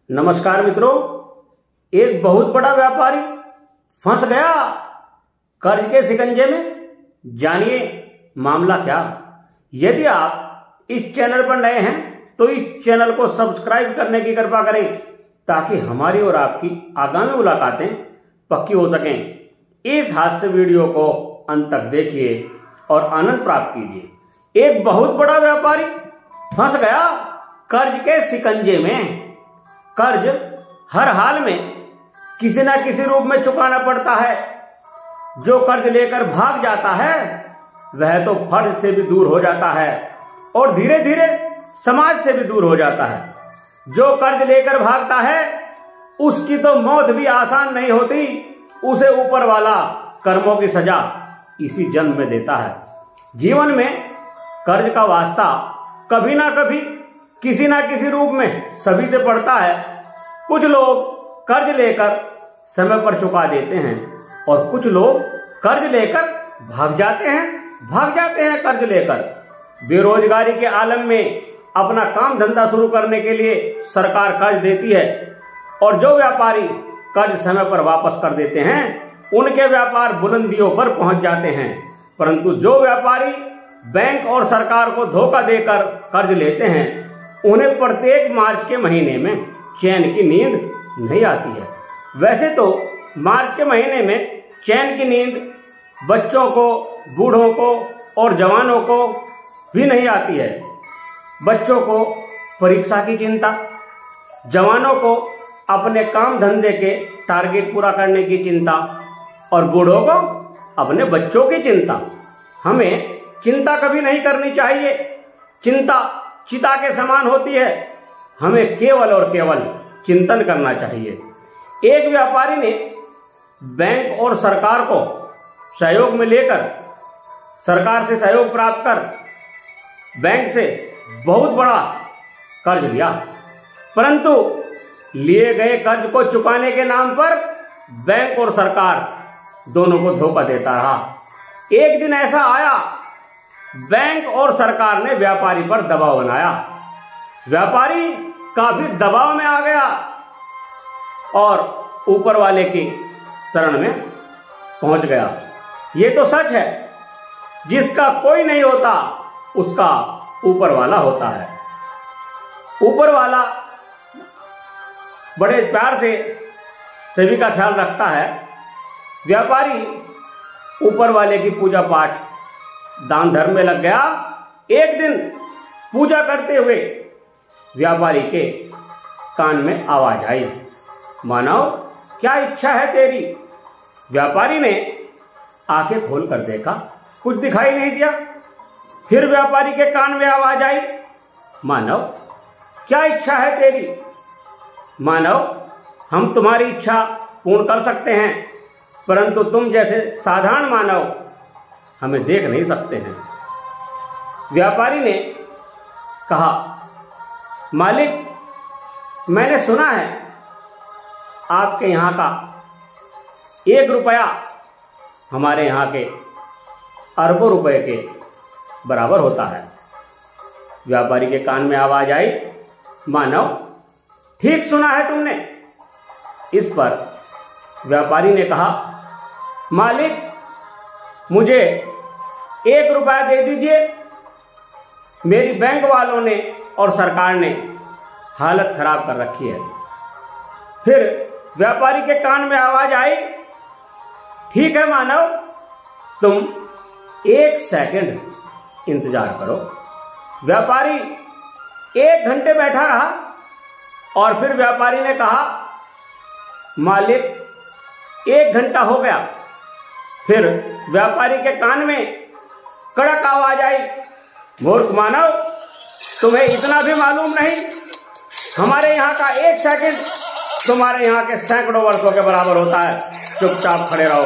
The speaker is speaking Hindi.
नमस्कार मित्रों, एक बहुत बड़ा व्यापारी फंस गया कर्ज के शिकंजे में। जानिए मामला क्या। यदि आप इस चैनल पर नए हैं तो इस चैनल को सब्सक्राइब करने की कृपा करें ताकि हमारी और आपकी आगामी मुलाकातें पक्की हो सकें। इस हास्य वीडियो को अंत तक देखिए और आनंद प्राप्त कीजिए। एक बहुत बड़ा व्यापारी फंस गया कर्ज के शिकंजे में। कर्ज हर हाल में किसी न किसी रूप में चुकाना पड़ता है। जो कर्ज लेकर भाग जाता है वह तो फर्ज से भी दूर हो जाता है और धीरे धीरे समाज से भी दूर हो जाता है। जो कर्ज लेकर भागता है उसकी तो मौत भी आसान नहीं होती, उसे ऊपर वाला कर्मों की सजा इसी जन्म में देता है। जीवन में कर्ज का वास्ता कभी ना कभी किसी ना किसी रूप में सभी से पड़ता है। कुछ लोग कर्ज लेकर समय पर चुका देते हैं और कुछ लोग कर्ज लेकर भाग जाते हैं कर्ज लेकर। बेरोजगारी के आलम में अपना काम धंधा शुरू करने के लिए सरकार कर्ज देती है और जो व्यापारी कर्ज समय पर वापस कर देते हैं उनके व्यापार बुलंदियों पर पहुंच जाते हैं। परंतु जो व्यापारी बैंक और सरकार को धोखा देकर कर्ज लेते हैं उन्हें प्रत्येक मार्च के महीने में चैन की नींद नहीं आती है। वैसे तो मार्च के महीने में चैन की नींद बच्चों को, बूढ़ों को और जवानों को भी नहीं आती है। बच्चों को परीक्षा की चिंता, जवानों को अपने काम धंधे के टारगेट पूरा करने की चिंता और बूढ़ों को अपने बच्चों की चिंता। हमें चिंता कभी नहीं करनी चाहिए। चिंता चिता के समान होती है। हमें केवल और केवल चिंतन करना चाहिए। एक व्यापारी ने बैंक और सरकार को सहयोग में लेकर, सरकार से सहयोग प्राप्त कर बैंक से बहुत बड़ा कर्ज लिया, परंतु लिए गए कर्ज को चुकाने के नाम पर बैंक और सरकार दोनों को धोखा देता रहा। एक दिन ऐसा आया, बैंक और सरकार ने व्यापारी पर दबाव बनाया। व्यापारी काफी दबाव में आ गया और ऊपर वाले की शरण में पहुंच गया। ये तो सच है, जिसका कोई नहीं होता उसका ऊपर वाला होता है। ऊपर वाला बड़े प्यार से सभी का ख्याल रखता है। व्यापारी ऊपर वाले की पूजा पाठ दान धर्म में लग गया। एक दिन पूजा करते हुए व्यापारी के कान में आवाज आई, मानव क्या इच्छा है तेरी। व्यापारी ने आंखें खोलकर देखा, कुछ दिखाई नहीं दिया। फिर व्यापारी के कान में आवाज आई, मानव क्या इच्छा है तेरी। मानव हम तुम्हारी इच्छा पूर्ण कर सकते हैं, परंतु तुम जैसे साधारण मानव हमें देख नहीं सकते हैं। व्यापारी ने कहा, मालिक मैंने सुना है आपके यहाँ का 1 रुपया हमारे यहाँ के अरबों रुपए के बराबर होता है। व्यापारी के कान में आवाज आई, मानव ठीक सुना है तुमने। इस पर व्यापारी ने कहा, मालिक मुझे 1 रुपया दे दीजिए। मेरी बैंक वालों ने और सरकार ने हालत खराब कर रखी है। फिर व्यापारी के कान में आवाज आई, ठीक है मानव, तुम 1 सेकंड इंतजार करो। व्यापारी 1 घंटे बैठा रहा और फिर व्यापारी ने कहा, मालिक 1 घंटा हो गया। फिर व्यापारी के कान में कड़क आवाज आई, मूर्ख मानव तुम्हें इतना भी मालूम नहीं, हमारे यहाँ का 1 सेकंड तुम्हारे यहाँ के सैकड़ों वर्षों के बराबर होता है। चुपचाप खड़े रहो।